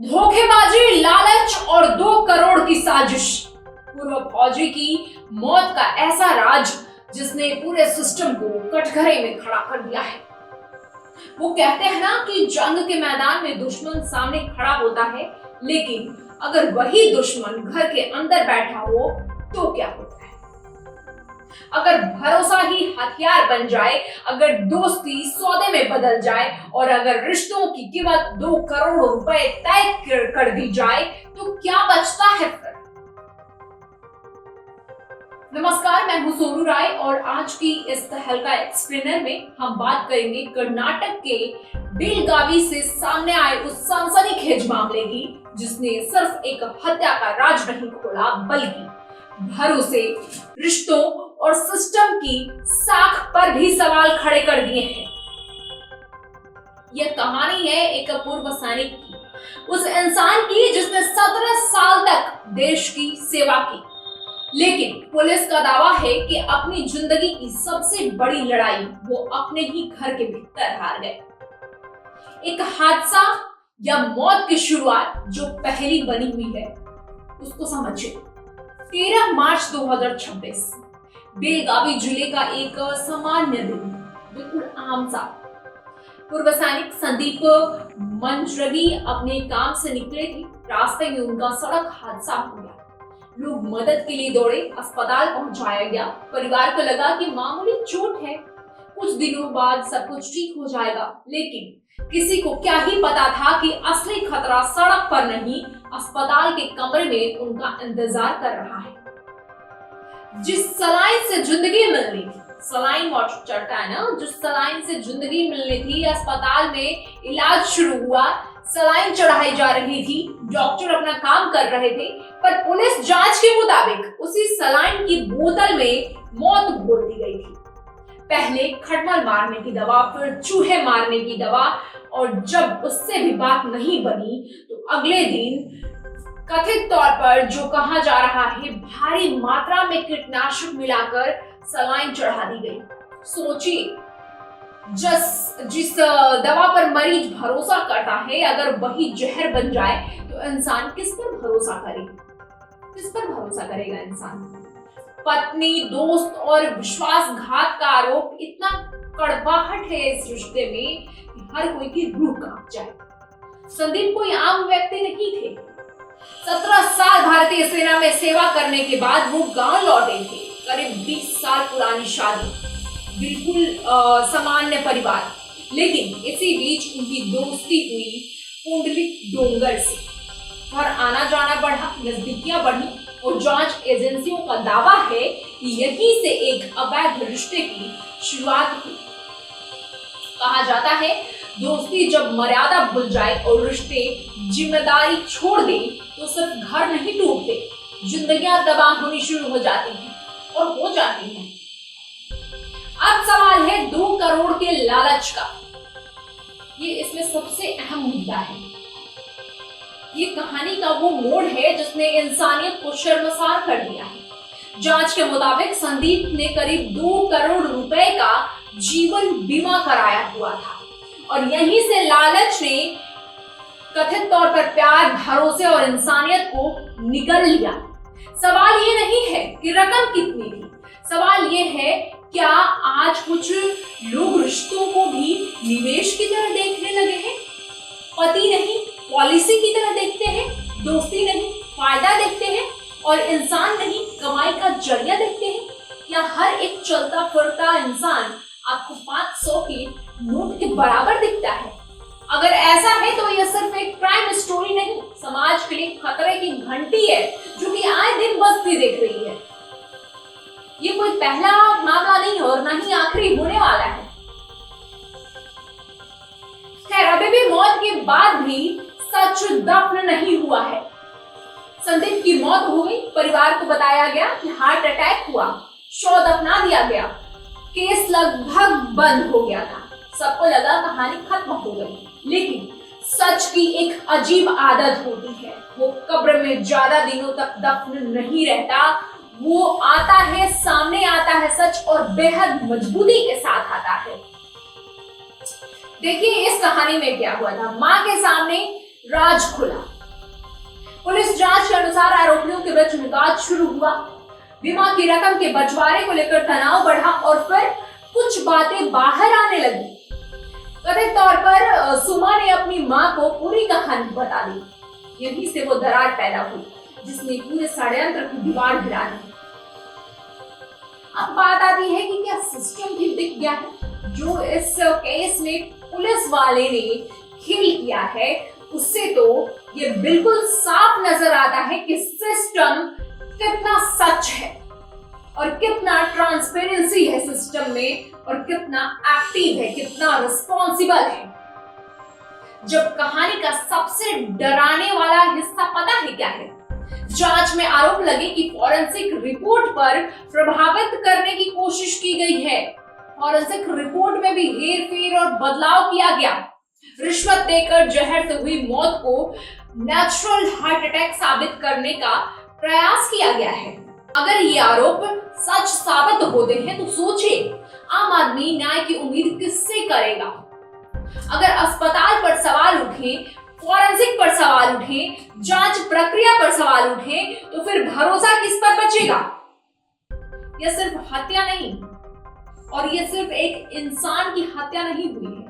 धोखेबाजी, लालच और 2 करोड़ की साजिश। पूर्व फौजी की मौत का ऐसा राज जिसने पूरे सिस्टम को कटघरे में खड़ा कर दिया है। वो कहते हैं ना कि जंग के मैदान में दुश्मन सामने खड़ा होता है, लेकिन अगर वही दुश्मन घर के अंदर बैठा हो तो क्या होता है। अगर भरोसा ही हथियार बन जाए, अगर दोस्ती सौदे में बदल जाए और अगर रिश्तों की कीमत 2 करोड़ रुपए तय कर दी जाए तो क्या बचता है फिर। नमस्कार, मैं हूं सोनू राय और आज की इस तहलका एक्सप्लेनर में हम बात करेंगे कर्नाटक के बेलगावी से सामने आए उस सनसनीखेज मामले की, जिसने सिर्फ एक हत्या का राज नहीं खोला बल्कि भरोसे, रिश्तों और सिस्टम की साख पर भी सवाल खड़े कर दिए हैं। यह कहानी है एक पूर्व सैनिक की, उस इंसान की जिसने 17 साल तक देश की सेवा की, लेकिन पुलिस का दावा है कि अपनी जिंदगी की सबसे बड़ी लड़ाई वो अपने ही घर के भीतर हार गए। एक हादसा या मौत की शुरुआत जो पहली बनी हुई है उसको समझिए। 13 मार्च 2026 बेलगावी जिले का एक सामान्य दिन, बिल्कुल आम सा। पूर्व सैनिक संदीप मंजरगी अपने काम से निकले थे। रास्ते में उनका सड़क हादसा हो गया। लोग मदद के लिए दौड़े, अस्पताल पहुंचाया गया। परिवार को लगा कि मामूली चोट है, कुछ दिनों बाद सब कुछ ठीक हो जाएगा, लेकिन किसी को क्या ही पता था कि असली खतरा सड़क पर नहीं, अस्पताल के कमरे में उनका इंतजार कर रहा है। जिस सलाइन से जिंदगी मिलनी थी, सलाइन वाटर चढ़ता है ना, जिस सलाइन से जिंदगी मिलनी थी, अस्पताल में इलाज शुरू हुआ, सलाइन चढ़ाई जा रही थी, डॉक्टर अपना काम कर रहे थे, पर पुलिस जांच के मुताबिक उसी सलाइन की बोतल में मौत घोल दी गई थी। पहले खटमल मारने की दवा, फिर चूहे मारने की दवा, और जब उससे भी बात नहीं बनी तो अगले दिन कथित तौर पर जो कहा जा रहा है भारी मात्रा में कीटनाशक मिलाकर सलाइन चढ़ा दी गई। सोचिए, जिस दवा पर मरीज भरोसा करता है, अगर वही जहर बन जाए तो इंसान किस पर भरोसा करेगा? किस पर भरोसा करेगा इंसान? पत्नी, दोस्त और विश्वासघात का आरोप, इतना कड़वाहट है इस रिश्ते में कि हर कोई की रूह कांप जाए। संदीप कोई आम व्यक्ति नहीं थे। 17 साल भारतीय सेना में सेवा करने के बाद वो गांव लौटे थे। करीब 20 साल पुरानी शादी, बिल्कुल सामान्य परिवार, लेकिन इसी बीच उनकी दोस्ती हुई पुंडलिक डोंगर से। घर आना जाना बढ़ा, नजदीकियां बढ़ी और जांच एजेंसियों का दावा है कि यहीं से एक अवैध रिश्ते की शुरुआत हुई। कहा जाता है दोस्ती जब मर्यादा भूल जाए और रिश्ते जिम्मेदारी छोड़ दे तो सिर्फ घर नहीं टूटते, जिंदगियां तबाह होनी शुरू हो जाती हैं और हो जाती हैं। अब सवाल है 2 करोड़ के लालच का। ये इसमें सबसे अहम मुद्दा है। ये कहानी का वो मोड़ है जिसने इंसानियत को शर्मसार कर दिया है। जांच के मुताबिक संदीप ने करीब 2 करोड़ रुपए का जीवन बीमा कराया हुआ था और यहीं से लालच ने कथित तौर पर प्यार, भरोसे और इंसानियत को निगल लिया। सवाल ये नहीं है कि रकम कितनी थी, सवाल ये है क्या आज कुछ लोग रिश्तों को भी निवेश की तरह देखने लगे हैं? पति नहीं पॉलिसी की तरह देखते हैं, दोस्ती नहीं फायदा देखते हैं और इंसान नहीं कमाई का जरिया देखते हैं। या हर एक चलता फिरता इंसान आपको 500 के नोट के बराबर दिखता है? अगर ऐसा है तो यह सिर्फ एक क्राइम स्टोरी नहीं, समाज के लिए खतरे की घंटी है जो कि आए दिन बजती देख रही है। ये कोई पहला मामला नहीं और ना ही आखिरी होने वाला है। खैर, अभी भी मौत के बाद भी सच दफन नहीं हुआ है। संदीप की मौत हो गई, परिवार को बताया गया कि हार्ट अटैक हुआ, शव दफना दिया गया, केस लगभग बंद हो गया था। सबको लगा कहानी खत्म हो गई, लेकिन सच की एक अजीब आदत होती है, वो कब्र में ज्यादा दिनों तक दफन नहीं रहता, वो आता है, सामने आता है सच और बेहद मजबूती के साथ आता है। देखिए इस कहानी में क्या हुआ था। माँ के सामने राज खुला। पुलिस जांच के अनुसार आरोपियों के बीच विवाद शुरू हुआ। बीमा की रकम के बंटवारे को लेकर तनाव बढ़ा और फिर कुछ बातें बाहर आने लगी। कथित तौर पर सुमा ने अपनी मां को पूरी कहानी बता दी। यहीं से वो दरार पैदा हुई जिसने पूरे षड्यंत्र की दीवार गिरा दी। अब बात आती है कि क्या सिस्टम भी दिख गया है? जो इस केस में पुलिस वाले ने खेल किया है उससे तो ये बिल्कुल साफ नजर आता है कि सिस्टम कितना सच है और कितना ट्रांसपेरेंसी है सिस्टम में और कितना एक्टिव है, कितना रिस्पॉन्सिबल है। जब कहानी का सबसे डराने वाला हिस्सा पता है क्या है? जांच में आरोप लगे कि फॉरेंसिक रिपोर्ट पर प्रभावित करने की कोशिश की गई है। फॉरेंसिक रिपोर्ट में भी हेरफेर और बदलाव किया गया। रिश्वत देकर जहर से हुई मौत को नेचुरल हार्ट अटैक साबित करने का प्रयास किया गया है। अगर ये आरोप सच साबित होते हैं तो सोचिए, आम आदमी न्याय की उम्मीद किससे करेगा? अगर अस्पताल पर सवाल उठे, फॉरेंसिक पर सवाल उठे, जांच प्रक्रिया पर सवाल उठे, तो फिर भरोसा किस पर बचेगा? यह सिर्फ हत्या नहीं, और यह सिर्फ एक इंसान की हत्या नहीं हुई है,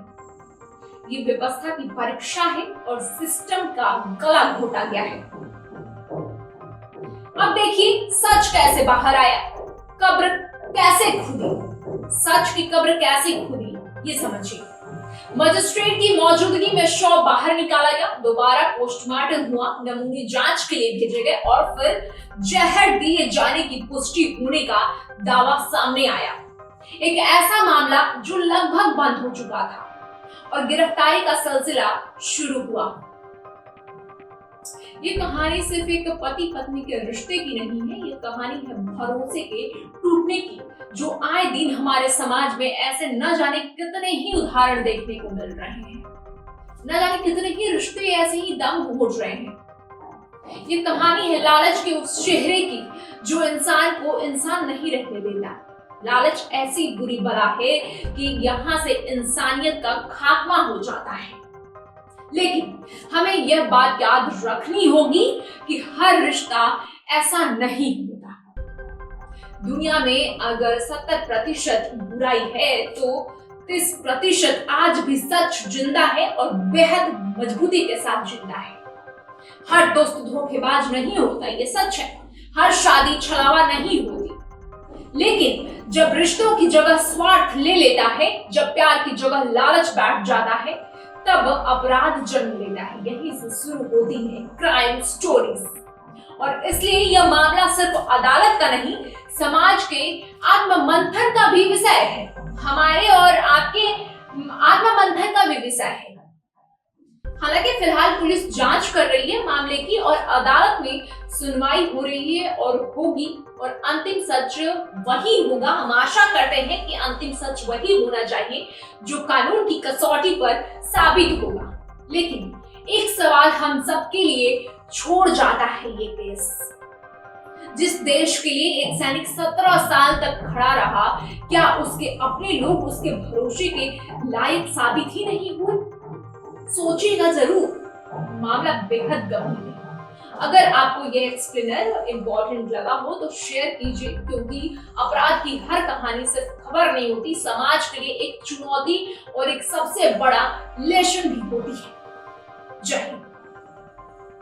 ये व्यवस्था की परीक्षा है और सिस्टम का गला घोटा गया है। अब देखिए सच कैसे बाहर आया, कब्र कैसे खुदी। सच की कब्र कैसे खुदी ये समझिए। मजिस्ट्रेट की मौजूदगी में शव बाहर निकाला गया, दोबारा पोस्टमार्टम हुआ, नमूने जांच के लिए भेजे गए और फिर जहर दिए जाने की पुष्टि होने का दावा सामने आया। एक ऐसा मामला जो लगभग बंद हो चुका था और गिरफ्तारी का सिलसिला शुरू हुआ। ये कहानी सिर्फ एक पति पत्नी के रिश्ते की नहीं है, ये कहानी है भरोसे के टूटने की, जो आए दिन हमारे समाज में ऐसे न जाने कितने ही उदाहरण देखने को मिल रहे हैं। न जाने कितने ही रिश्ते ऐसे ही दम घोट रहे हैं। ये कहानी है लालच के उस चेहरे की जो इंसान को इंसान नहीं रहने देता। लालच ऐसी बुरी बला है कि यहाँ से इंसानियत का खात्मा हो जाता है। लेकिन हमें यह बात याद रखनी होगी कि हर रिश्ता ऐसा नहीं होता। दुनिया में अगर 70% बुराई है तो 30% आज भी सच जिंदा है और बेहद मजबूती के साथ जिंदा है। हर दोस्त धोखेबाज नहीं होता, ये सच है। हर शादी छलावा नहीं होती, लेकिन जब रिश्तों की जगह स्वार्थ ले लेता है, जब प्यार की जगह लालच बैठ जाता है, तब अपराध जन्म लेता है। यहीं से शुरू होती है क्राइम स्टोरीज। और इसलिए यह मामला सिर्फ अदालत का नहीं, समाज के आत्ममंथन का भी विषय है। हमारे और आपके आत्ममंथन का भी विषय है। हालांकि फिलहाल पुलिस जांच कर रही है मामले की और अदालत में सुनवाई हो रही है और होगी, और अंतिम सच वही होगा। हम आशा करते हैं कि अंतिम सच वही होना चाहिए जो कानून की कसौटी पर साबित होगा। लेकिन एक सवाल हम सबके लिए छोड़ जाता है ये केस। जिस देश के लिए एक सैनिक 17 साल तक खड़ा रहा, क्या उसके अपने लोग उसके भरोसे के लायक साबित ही नहीं हुए? सोचिएगा जरूर, मामला बेहद गंभीर है। अगर आपको यह एक्सप्लेनर इम्पोर्टेंट लगा हो तो शेयर कीजिए, क्योंकि अपराध की हर कहानी सिर्फ खबर नहीं होती, समाज के लिए एक चुनौती और एक सबसे बड़ा लेसन भी होती है। जय हिंद।